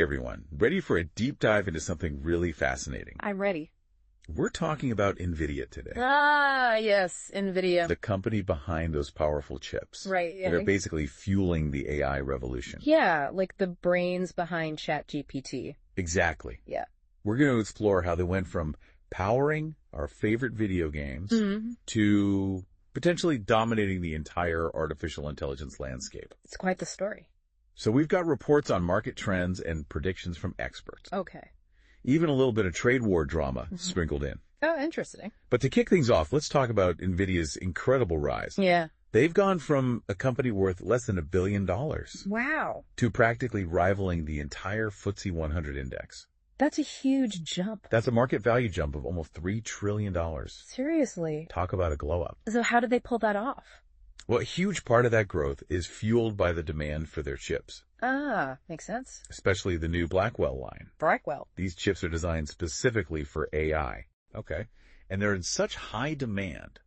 Everyone, ready for a deep dive into something really fascinating? I'm ready. We're talking about Nvidia today. Ah, yes, Nvidia. The company behind those powerful chips. Right, yeah. They're basically fueling the AI revolution. Yeah, like the brains behind ChatGPT. Exactly. Yeah. We're going to explore how they went from powering our favorite video games to potentially dominating the entire artificial intelligence landscape. It's quite the story. So we've got reports on market trends and predictions from experts. Okay. Even a little bit of trade war drama sprinkled in. Oh, interesting. But to kick things off, let's talk about Nvidia's incredible rise. Yeah. They've gone from a company worth less than $1 billion Wow. to practically rivaling the entire FTSE 100 index. That's a huge jump. That's a market value jump of almost $3 trillion. Seriously. Talk about a glow up. So how did they pull that off? Well, a huge part of that growth is fueled by the demand for their chips. Ah, makes sense. Especially the new Blackwell line. Blackwell. These chips are designed specifically for AI. Okay. And they're in such high demand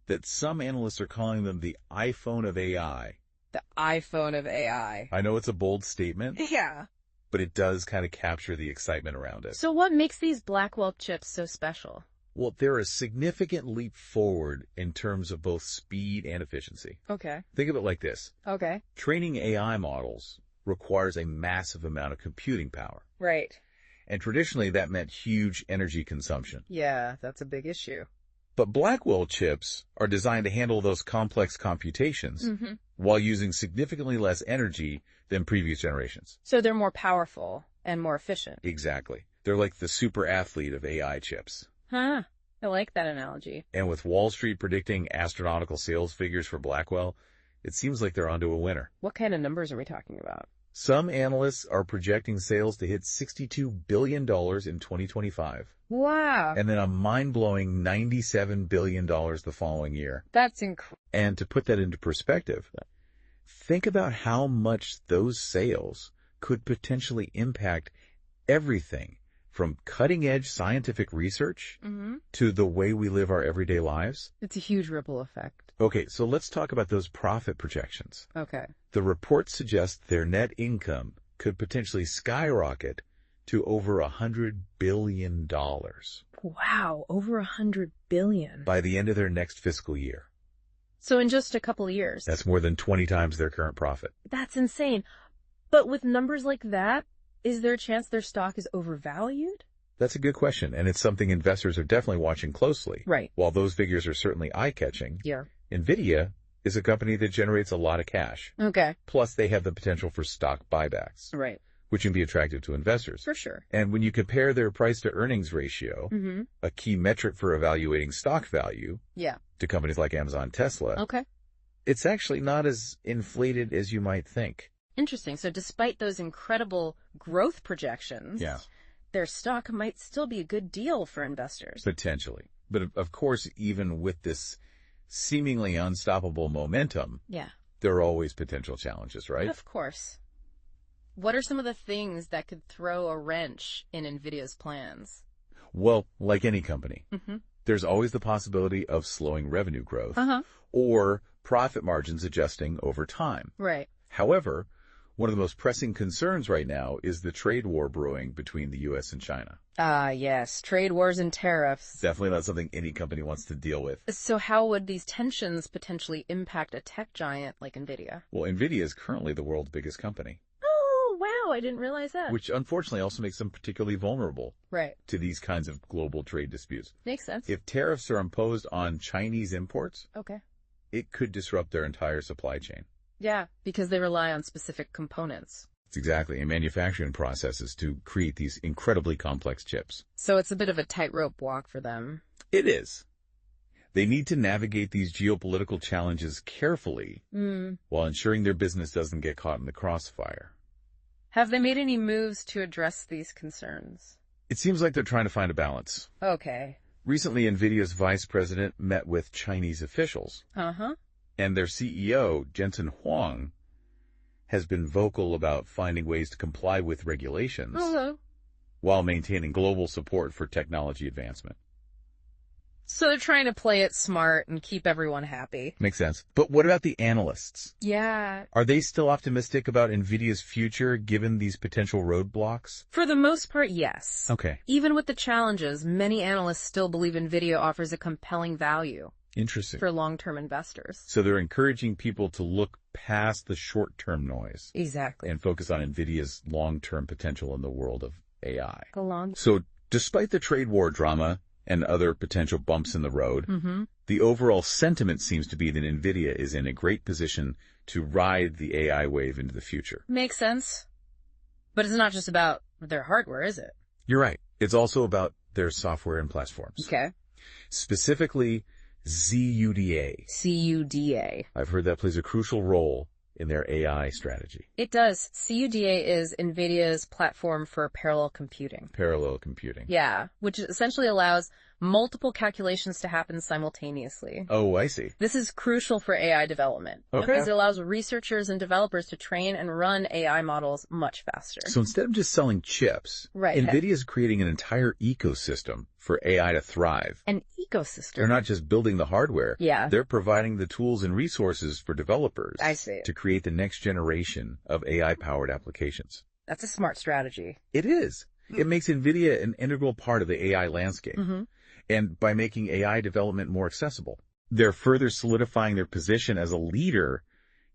that some analysts are calling them the iPhone of AI. The iPhone of AI. I know it's a bold statement, Yeah. but it does kind of capture the excitement around it. So what makes these Blackwell chips so special? Well, they're a significant leap forward in terms of both speed and efficiency. Okay. Think of it like this. Okay. Training AI models requires a massive amount of computing power. Right. And traditionally, that meant huge energy consumption. Yeah, that's a big issue. But Blackwell chips are designed to handle those complex computations while using significantly less energy than previous generations. So they're more powerful and more efficient. Exactly. They're like the super athlete of AI chips. Huh. I like that analogy. And with Wall Street predicting astronomical sales figures for Blackwell, it seems like they're onto a winner. What kind of numbers are we talking about? Some analysts are projecting sales to hit $62 billion in 2025. Wow. And then a mind-blowing $97 billion the following year. That's incredible. And to put that into perspective, think about how much those sales could potentially impact everything from cutting-edge scientific research to the way we live our everyday lives. It's a huge ripple effect. Okay, so let's talk about those profit projections. Okay. The reports suggest their net income could potentially skyrocket to over $100 billion. Wow, over 100 billion. By the end of their next fiscal year. So in just a couple of years. That's more than 20 times their current profit. That's insane. But with numbers like that, is there a chance their stock is overvalued? That's a good question, and it's something investors are definitely watching closely. Right. While those figures are certainly eye-catching, Yeah. Nvidia is a company that generates a lot of cash. Okay. Plus, they have the potential for stock buybacks, Right. which can be attractive to investors. For sure. And when you compare their price-to-earnings ratio, a key metric for evaluating stock value, Yeah. to companies like Amazon and Tesla, Okay. it's actually not as inflated as you might think. Interesting. So despite those incredible growth projections, their stock might still be a good deal for investors. Potentially. But of course, even with this seemingly unstoppable momentum, there are always potential challenges, right? Of course. What are some of the things that could throw a wrench in NVIDIA's plans? Well, like any company, there's always the possibility of slowing revenue growth or profit margins adjusting over time. Right. However, one of the most pressing concerns right now is the trade war brewing between the U.S. and China. Ah, yes. Trade wars and tariffs. Definitely not something any company wants to deal with. So how would these tensions potentially impact a tech giant like NVIDIA? Well, Nvidia is currently the world's biggest company. Oh, wow. I didn't realize that. Which unfortunately also makes them particularly vulnerable to these kinds of global trade disputes. Makes sense. If tariffs are imposed on Chinese imports, it could disrupt their entire supply chain. Yeah, because they rely on specific components. It's exactly, and manufacturing processes to create these incredibly complex chips. So it's a bit of a tightrope walk for them. It is. They need to navigate these geopolitical challenges carefully while ensuring their business doesn't get caught in the crossfire. Have they made any moves to address these concerns? It seems like they're trying to find a balance. Okay. Recently, NVIDIA's vice president met with Chinese officials. And their CEO, Jensen Huang, has been vocal about finding ways to comply with regulations while maintaining global support for technology advancement. So they're trying to play it smart and keep everyone happy. Makes sense. But what about the analysts? Yeah. Are they still optimistic about Nvidia's future given these potential roadblocks? For the most part, yes. Okay. Even with the challenges, many analysts still believe Nvidia offers a compelling value. Interesting. For long-term investors. So they're encouraging people to look past the short-term noise. Exactly. And focus on Nvidia's long-term potential in the world of AI. Go So despite the trade war drama and other potential bumps in the road, the overall sentiment seems to be that Nvidia is in a great position to ride the AI wave into the future. Makes sense. But it's not just about their hardware, is it? You're right. It's also about their software and platforms. Okay. Specifically, CUDA. CUDA. I've heard that plays a crucial role in their AI strategy. It does. CUDA is NVIDIA's platform for parallel computing. Parallel computing. Yeah, which essentially allows multiple calculations to happen simultaneously. Oh, I see. This is crucial for AI development. Okay. Because it allows researchers and developers to train and run AI models much faster. So instead of just selling chips, NVIDIA is creating an entire ecosystem for AI to thrive. An ecosystem? They're not just building the hardware. Yeah. They're providing the tools and resources for developers. I see. To create the next generation of AI-powered applications. That's a smart strategy. It is. It makes NVIDIA an integral part of the AI landscape. And by making AI development more accessible, they're further solidifying their position as a leader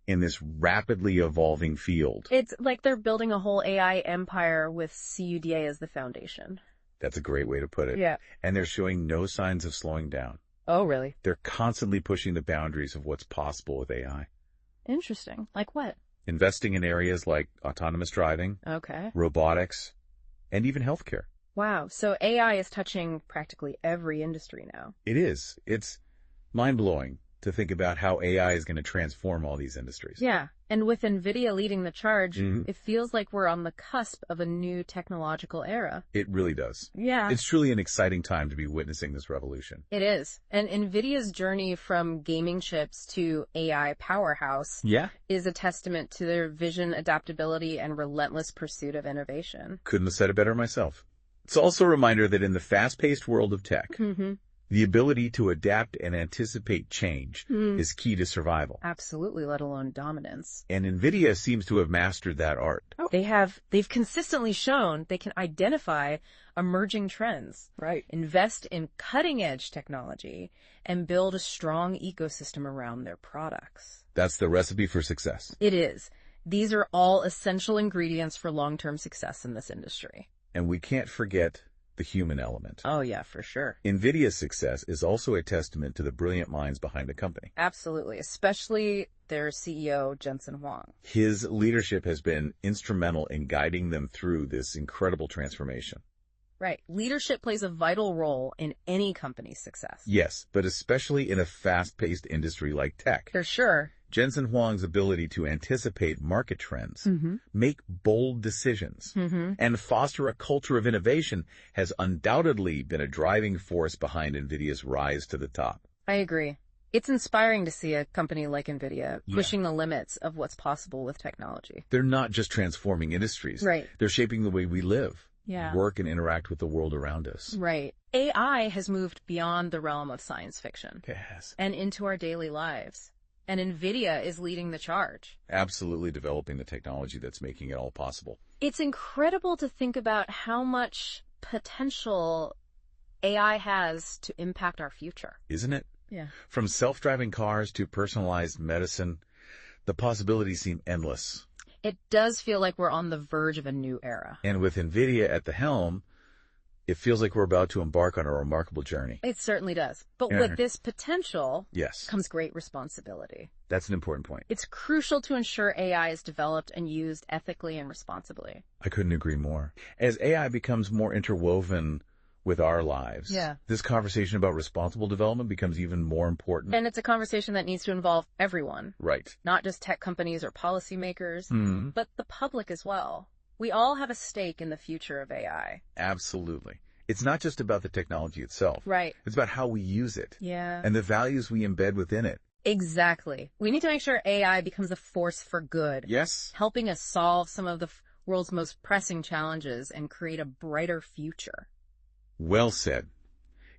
in this rapidly evolving field. It's like they're building a whole AI empire with CUDA as the foundation. That's a great way to put it. Yeah. And they're showing no signs of slowing down. Oh, really? They're constantly pushing the boundaries of what's possible with AI. Interesting. Like what? Investing in areas like autonomous driving, robotics, and even healthcare. Wow. So AI is touching practically every industry now. It is. It's mind-blowing to think about how AI is going to transform all these industries. Yeah. And with NVIDIA leading the charge, it feels like we're on the cusp of a new technological era. It really does. Yeah. It's truly an exciting time to be witnessing this revolution. It is. And NVIDIA's journey from gaming chips to AI powerhouse is a testament to their vision, adaptability, and relentless pursuit of innovation. Couldn't have said it better myself. It's also a reminder that in the fast-paced world of tech, the ability to adapt and anticipate change is key to survival. Absolutely, let alone dominance. And NVIDIA seems to have mastered that art. They've consistently shown they can identify emerging trends, invest in cutting-edge technology, and build a strong ecosystem around their products. That's the recipe for success. It is. These are all essential ingredients for long-term success in this industry. And we can't forget the human element. Oh, yeah, for sure. NVIDIA's success is also a testament to the brilliant minds behind the company. Absolutely, especially their CEO, Jensen Huang. His leadership has been instrumental in guiding them through this incredible transformation. Right. Leadership plays a vital role in any company's success. Yes, but especially in a fast-paced industry like tech. For sure. Jensen Huang's ability to anticipate market trends, make bold decisions, and foster a culture of innovation has undoubtedly been a driving force behind NVIDIA's rise to the top. I agree. It's inspiring to see a company like NVIDIA pushing the limits of what's possible with technology. They're not just transforming industries. Right. They're shaping the way we live, work, and interact with the world around us. Right. AI has moved beyond the realm of science fiction. It has. And into our daily lives. And NVIDIA is leading the charge. Absolutely developing the technology that's making it all possible. It's incredible to think about how much potential AI has to impact our future. Isn't it? Yeah. From self-driving cars to personalized medicine, the possibilities seem endless. It does feel like we're on the verge of a new era. And with NVIDIA at the helm, it feels like we're about to embark on a remarkable journey. It certainly does. But with this potential comes great responsibility. That's an important point. It's crucial to ensure AI is developed and used ethically and responsibly. I couldn't agree more. As AI becomes more interwoven with our lives, this conversation about responsible development becomes even more important. And it's a conversation that needs to involve everyone. Right. Not just tech companies or policymakers, but the public as well. We all have a stake in the future of AI. Absolutely. It's not just about the technology itself. Right. It's about how we use it. Yeah. And the values we embed within it. Exactly. We need to make sure AI becomes a force for good. Yes. Helping us solve some of the world's most pressing challenges and create a brighter future. Well said.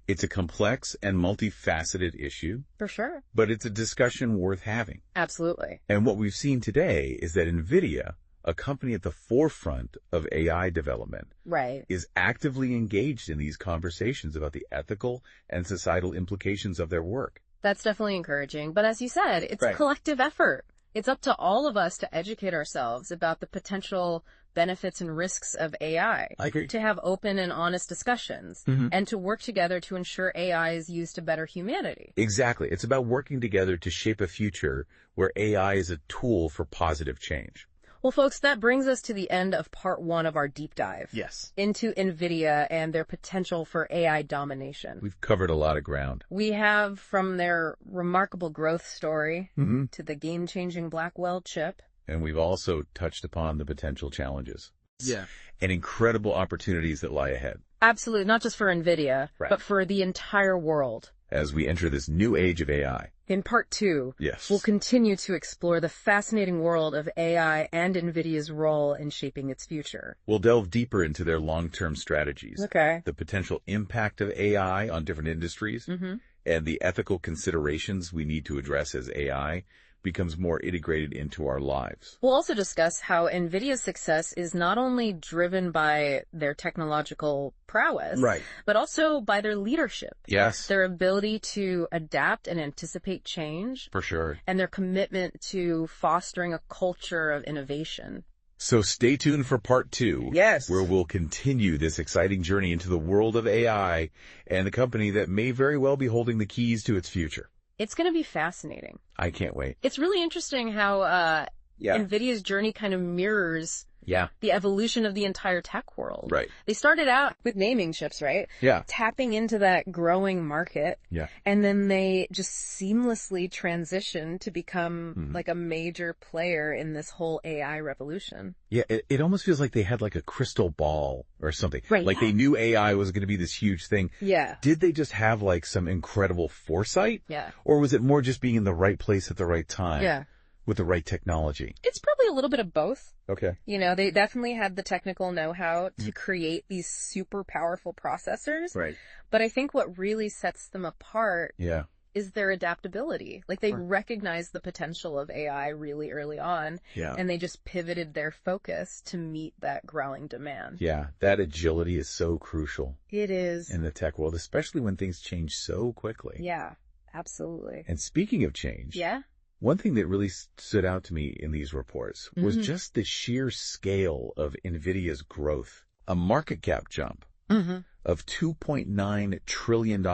It's a complex and multifaceted issue, For sure. but it's a discussion worth having. Absolutely. And what we've seen today is that Nvidia, a company at the forefront of AI development, Right. is actively engaged in these conversations about the ethical and societal implications of their work. That's definitely encouraging. But as you said, it's a Right. collective effort. It's up to all of us to educate ourselves about the potential benefits and risks of AI. I agree. To have open and honest discussions and to work together to ensure AI is used to better humanity. Exactly. It's about working together to shape a future where AI is a tool for positive change. Well, folks, that brings us to the end of part 1 of our deep dive. Yes. Into Nvidia and their potential for AI domination. We've covered a lot of ground. We have from their remarkable growth story Mm-hmm. to the game-changing Blackwell chip. And we've also touched upon the potential challenges. Yeah. And incredible opportunities that lie ahead Absolutely, not just for Nvidia, Right. but for the entire world. as we enter this new age of AI. In part 2, Yes. we'll continue to explore the fascinating world of AI and Nvidia's role in shaping its future. We'll delve deeper into their long-term strategies, Okay. the potential impact of AI on different industries, and the ethical considerations we need to address as AI becomes more integrated into our lives. We'll also discuss how Nvidia's success is not only driven by their technological prowess, Right. but also by their leadership, Yes, their ability to adapt and anticipate change, for sure. and their commitment to fostering a culture of innovation. So stay tuned for part 2. Yes. Where we'll continue this exciting journey into the world of AI and the company that may very well be holding the keys to its future. It's going to be fascinating. I can't wait. It's really interesting how Yeah. Nvidia's journey kind of mirrors Yeah. the evolution of the entire tech world. Right. They started out with naming chips, right? Yeah. Tapping into that growing market. Yeah. And then they just seamlessly transitioned to become like a major player in this whole AI revolution. Yeah, it almost feels like they had like a crystal ball or something. Right, Like yeah. they knew AI was going to be this huge thing. Yeah. Did they just have like some incredible foresight? Yeah. Or was it more just being in the right place at the right time? Yeah. With the right technology? It's probably a little bit of both. Okay. You know, they definitely had the technical know-how to create these super powerful processors. Right. But I think what really sets them apart Yeah. is their adaptability. Like they recognized the potential of AI really early on, Yeah. and they just pivoted their focus to meet that growing demand. Yeah. That agility is so crucial It is. in the tech world, especially when things change so quickly. Yeah, absolutely. And speaking of change, Yeah? one thing that really stood out to me in these reports was just the sheer scale of Nvidia's growth. A market cap jump of $2.9 trillion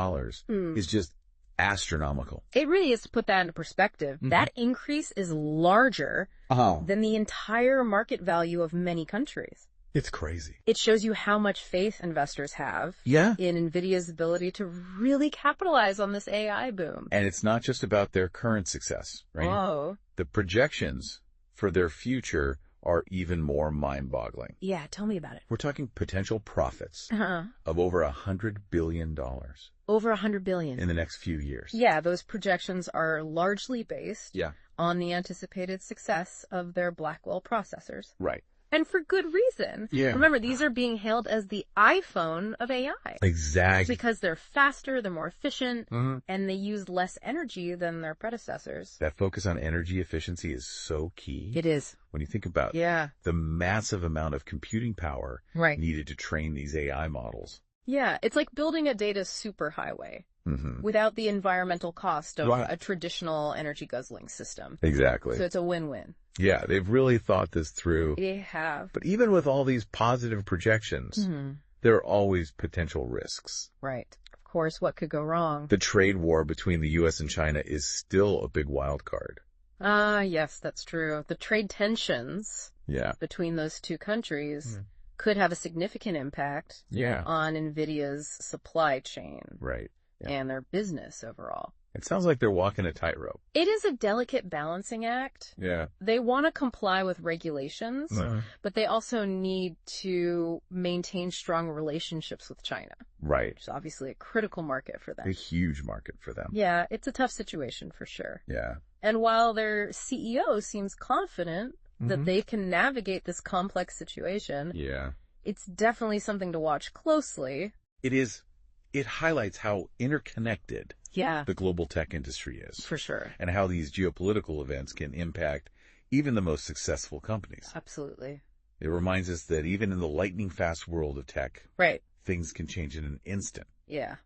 is just astronomical. It really is, to put that into perspective. That increase is larger Oh, than the entire market value of many countries. it's crazy. It shows you how much faith investors have Yeah. in Nvidia's ability to really capitalize on this AI boom. And it's not just about their current success, right? Oh, The projections for their future are even more mind-boggling. yeah, tell me about it. We're talking potential profits Uh-huh. of over $100 billion Over 100 billion. in the next few years. Yeah, those projections are largely based Yeah. on the anticipated success of their Blackwell processors. Right. And for good reason. Yeah. Remember, these are being hailed as the iPhone of AI. Exactly. Because they're faster, they're more efficient, Mhm. and they use less energy than their predecessors. That focus on energy efficiency is so key. It is. When you think about Yeah. the massive amount of computing power Right. needed to train these AI models. Yeah, it's like building a data superhighway Mm-hmm. without the environmental cost of Right. a traditional energy guzzling system. Exactly. So it's a win-win. Yeah, they've really thought this through. They have. But even with all these positive projections, there are always potential risks. Right. Of course, what could go wrong? The trade war between the U.S. and China is still a big wild card. Yes, that's true. The trade tensions Yeah. between those two countries could have a significant impact Yeah. on NVIDIA's supply chain Right. Yeah. and their business overall. It sounds like they're walking a tightrope. It is a delicate balancing act. Yeah. They want to comply with regulations, but they also need to maintain strong relationships with China, Right. which is obviously a critical market for A them. huge market for them. Yeah, it's a tough situation for sure. Yeah. And while their CEO seems confident that they can navigate this complex situation, Yeah. it's definitely something to watch closely. It is. it highlights how interconnected the global tech industry is. For sure. And how these geopolitical events can impact even the most successful companies. Absolutely. It reminds us that even in the lightning-fast world of tech, things can change in an instant. Yeah.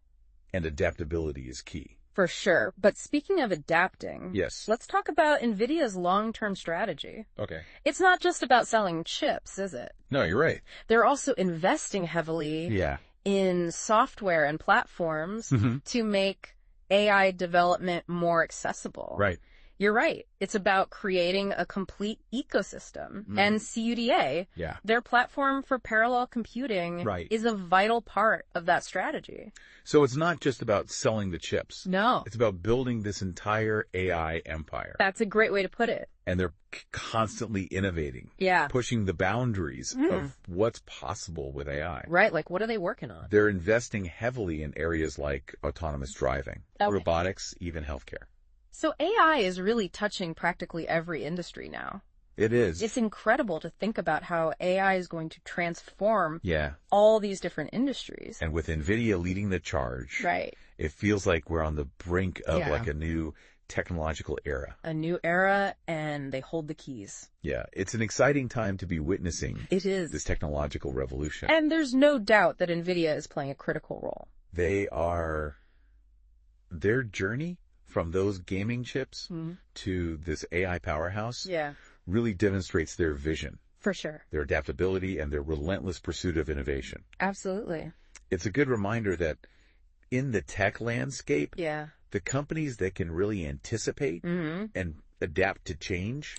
And adaptability is key. For sure. But speaking of adapting, let's talk about Nvidia's long-term strategy. Okay. It's not just about selling chips, is it? No, you're right. They're also investing heavily in software and platforms to make AI development more accessible. Right. You're right. It's about creating a complete ecosystem. And CUDA, their platform for parallel computing, is a vital part of that strategy. So it's not just about selling the chips. No. It's about building this entire AI empire. That's a great way to put it. And they're constantly innovating. Yeah. Pushing the boundaries of what's possible with AI. Right. Like, what are they working on? They're investing heavily in areas like autonomous driving, robotics, even healthcare. So AI is really touching practically every industry now. It is. It's incredible to think about how AI is going to transform all these different industries. And with Nvidia leading the charge, it feels like we're on the brink of like a new technological era. A new era, and they hold the keys. Yeah, it's an exciting time to be witnessing this technological revolution. And there's no doubt that Nvidia is playing a critical role. Their journey from those gaming chips to this AI powerhouse really demonstrates their vision. For sure. Their adaptability and their relentless pursuit of innovation. Absolutely. It's a good reminder that in the tech landscape, the companies that can really anticipate and adapt to change,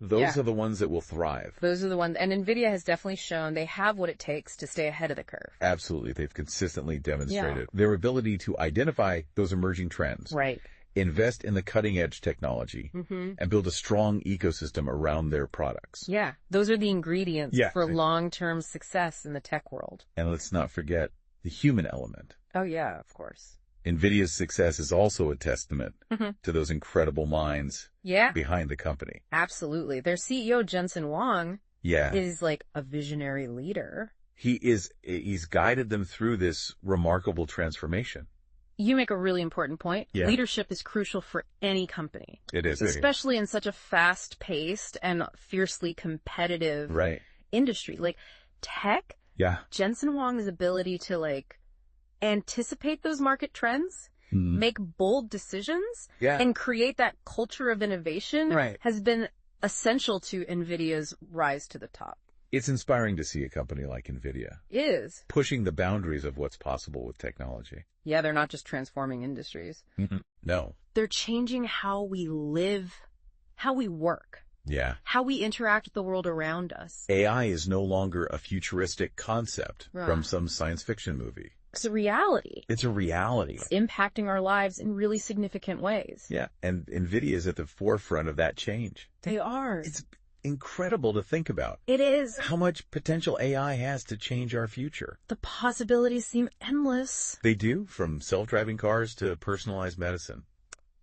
those are the ones that will thrive. Those are the ones, and Nvidia has definitely shown they have what it takes to stay ahead of the curve. Absolutely. They've consistently demonstrated their ability to identify those emerging trends. Right. Invest in the cutting edge technology and build a strong ecosystem around their products. Yeah. Those are the ingredients for long-term success in the tech world. And let's not forget the human element. Oh, yeah, of course. Nvidia's success is also a testament to those incredible minds behind the company. Absolutely. Their CEO, Jensen Huang, is like a visionary leader. He's guided them through this remarkable transformation. You make a really important point. Yeah. Leadership is crucial for any company. It is. Especially in such a fast-paced and fiercely competitive industry. Like tech, Jensen Huang's ability to like anticipate those market trends, make bold decisions, and create that culture of innovation has been essential to NVIDIA's rise to the top. It's inspiring to see a company like Nvidia pushing the boundaries of what's possible with technology. Yeah, they're not just transforming industries. No. They're changing how we live, how we work. Yeah. How we interact with the world around us. AI is no longer a futuristic concept from some science fiction movie. It's a reality. It's a reality. It's impacting our lives in really significant ways. Yeah, and Nvidia is at the forefront of that change. They are. It's incredible to think about. It is. How much potential AI has to change our future. The possibilities seem endless. They do, from self-driving cars to personalized medicine.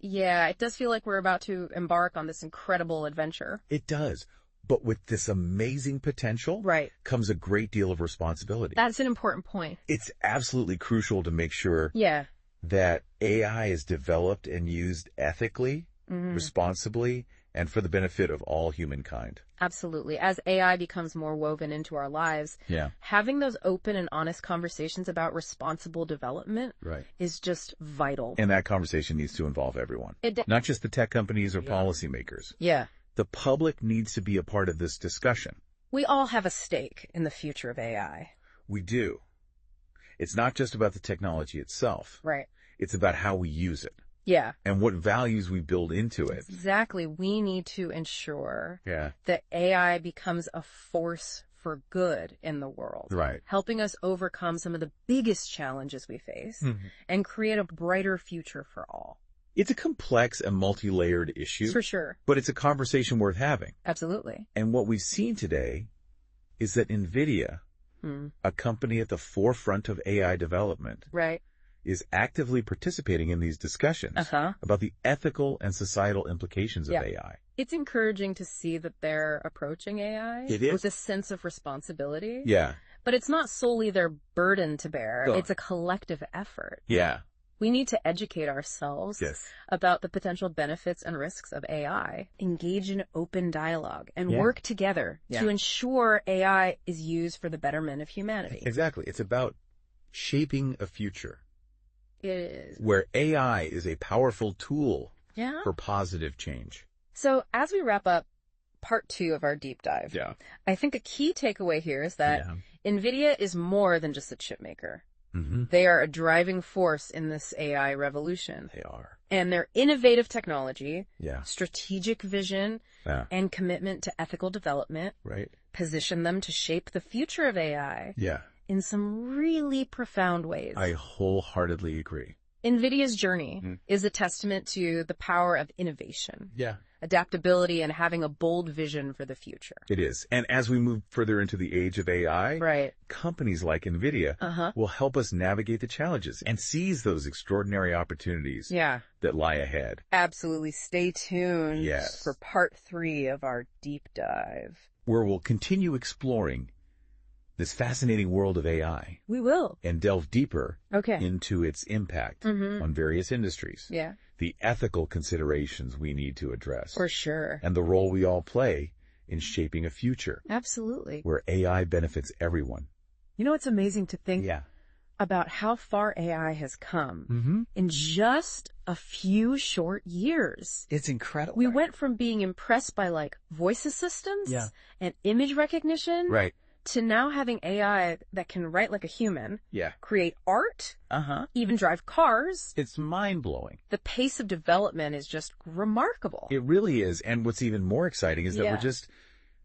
Yeah, it does feel like we're about to embark on this incredible adventure. It does. But with this amazing potential comes a great deal of responsibility. That's an important point. It's absolutely crucial to make sure that AI is developed and used ethically, responsibly, and for the benefit of all humankind. Absolutely. As AI becomes more woven into our lives, having those open and honest conversations about responsible development is just vital. And that conversation needs to involve everyone, not just the tech companies or policymakers. Yeah. The public needs to be a part of this discussion. We all have a stake in the future of AI. We do. It's not just about the technology itself. Right. It's about how we use it. Yeah. And what values we build into it. Exactly. We need to ensure that AI becomes a force for good in the world. Right. Helping us overcome some of the biggest challenges we face and create a brighter future for all. It's a complex and multi-layered issue. For sure. But it's a conversation worth having. Absolutely. And what we've seen today is that Nvidia, a company at the forefront of AI development, is actively participating in these discussions about the ethical and societal implications of AI. It's encouraging to see that they're approaching AI with a sense of responsibility. Yeah. But it's not solely their burden to bear. Oh. It's a collective effort. Yeah. We need to educate ourselves about the potential benefits and risks of AI, engage in open dialogue, and work together to ensure AI is used for the betterment of humanity. Exactly. It's about shaping a future. It is. Where AI is a powerful tool Yeah. for positive change. So as we wrap up part 2 of our deep dive, I think a key takeaway here is that Nvidia is more than just a chip maker. Mm-hmm. They are a driving force in this AI revolution. They are. And their innovative technology, Yeah. strategic vision, and commitment to ethical development position them to shape the future of AI in some really profound ways. I wholeheartedly agree. NVIDIA's journey is a testament to the power of innovation, Yeah. adaptability, and having a bold vision for the future. It is. And as we move further into the age of AI, companies like Nvidia will help us navigate the challenges and seize those extraordinary opportunities that lie ahead. Absolutely. Stay tuned for part 3 of our deep dive, where we'll continue exploring this fascinating world of AI. We will. And delve deeper into its impact on various industries. Yeah. The ethical considerations we need to address. For sure. And the role we all play in shaping a future. Absolutely. Where AI benefits everyone. You know, it's amazing to think about how far AI has come in just a few short years. It's incredible. We went from being impressed by like voice assistants and image recognition to now having AI that can write like a human, create art, even drive cars. It's mind-blowing. The pace of development is just remarkable. It really is. And what's even more exciting is that we're just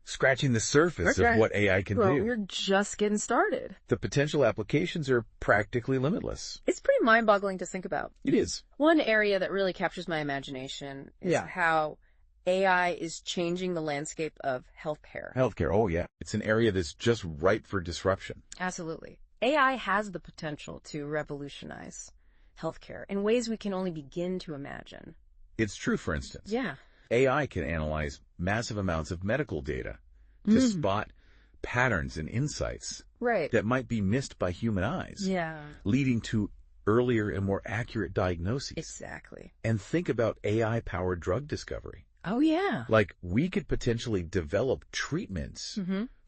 scratching the surface of what AI can do. We're just getting started. The potential applications are practically limitless. It's pretty mind-boggling to think about. It is. One area that really captures my imagination is how AI is changing the landscape of healthcare. Healthcare, oh yeah. It's an area that's just ripe for disruption. Absolutely. AI has the potential to revolutionize healthcare in ways we can only begin to imagine. It's true, for instance. Yeah. AI can analyze massive amounts of medical data to spot patterns and insights that might be missed by human eyes, leading to earlier and more accurate diagnoses. Exactly. And think about AI-powered drug discovery. Oh, yeah. Like, we could potentially develop treatments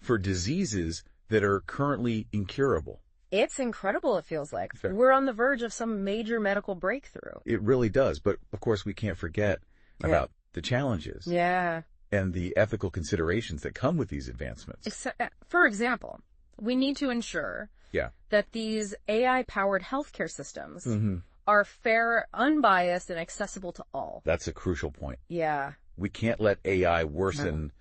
for diseases that are currently incurable. It's incredible, it feels like. We're on the verge of some major medical breakthrough. It really does. But, of course, we can't forget about the challenges and the ethical considerations that come with these advancements. For example, we need to ensure that these AI-powered healthcare systems are fair, unbiased, and accessible to all. That's a crucial point. Yeah. We can't let AI worsen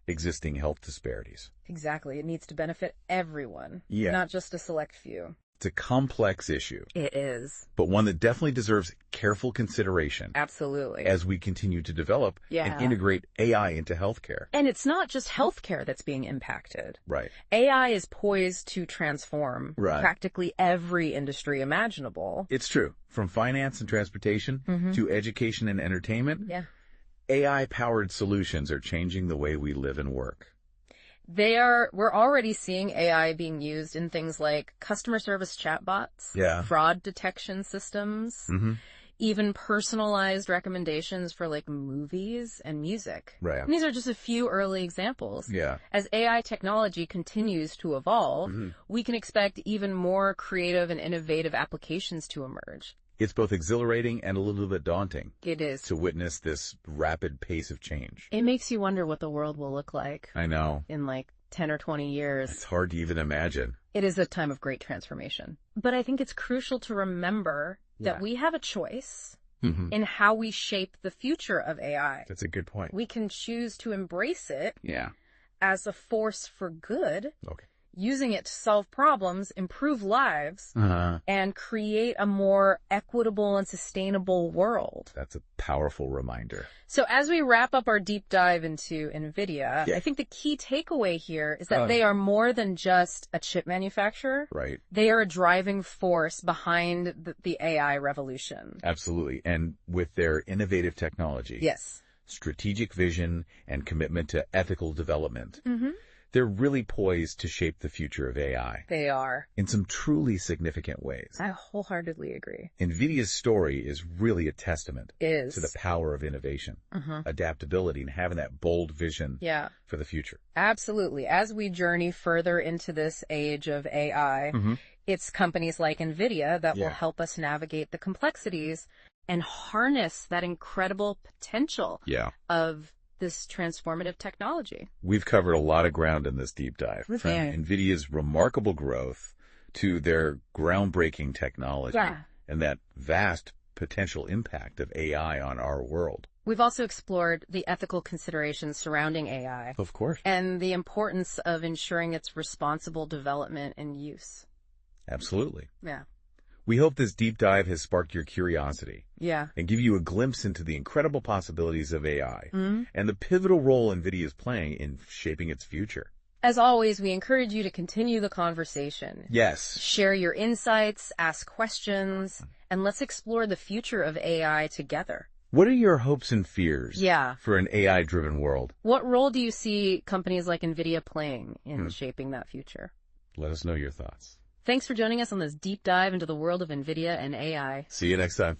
existing health disparities. Exactly. It needs to benefit everyone, not just a select few. It's a complex issue. It is. But one that definitely deserves careful consideration. Absolutely. As we continue to develop and integrate AI into healthcare. And it's not just healthcare that's being impacted. Right. AI is poised to transform practically every industry imaginable. It's true. From finance and transportation to education and entertainment. Yeah. AI-powered solutions are changing the way we live and work. We're already seeing AI being used in things like customer service chatbots, fraud detection systems, even personalized recommendations for like movies and music. Right. And these are just a few early examples. Yeah. As AI technology continues to evolve, we can expect even more creative and innovative applications to emerge. It's both exhilarating and a little bit daunting. It is. To witness this rapid pace of change. It makes you wonder what the world will look like. I know. In like 10 or 20 years. It's hard to even imagine. It is a time of great transformation. But I think it's crucial to remember that we have a choice in how we shape the future of AI. That's a good point. We can choose to embrace it as a force for good. Okay. Using it to solve problems, improve lives, and create a more equitable and sustainable world. That's a powerful reminder. So as we wrap up our deep dive into NVIDIA, I think the key takeaway here is that they are more than just a chip manufacturer. Right. They are a driving force behind the AI revolution. Absolutely. And with their innovative technology. Yes. Strategic vision and commitment to ethical development. They're really poised to shape the future of AI They are. in some truly significant ways. I wholeheartedly agree. Nvidia's story is really a testament Is. to the power of innovation, adaptability, and having that bold vision Yeah. for the future. Absolutely. As we journey further into this age of AI, it's companies like Nvidia that will help us navigate the complexities and harness that incredible potential of this transformative technology. We've covered a lot of ground in this deep dive, from Nvidia's remarkable growth to their groundbreaking technology and that vast potential impact of AI on our world. We've also explored the ethical considerations surrounding AI. Of course. And the importance of ensuring its responsible development and use. Absolutely. Yeah. We hope this deep dive has sparked your curiosity. Yeah. And give you a glimpse into the incredible possibilities of AI and the pivotal role NVIDIA is playing in shaping its future. As always, we encourage you to continue the conversation. Yes. Share your insights, ask questions, and let's explore the future of AI together. What are your hopes and fears Yeah. for an AI-driven world? What role do you see companies like Nvidia playing in shaping that future? Let us know your thoughts. Thanks for joining us on this deep dive into the world of Nvidia and AI. See you next time.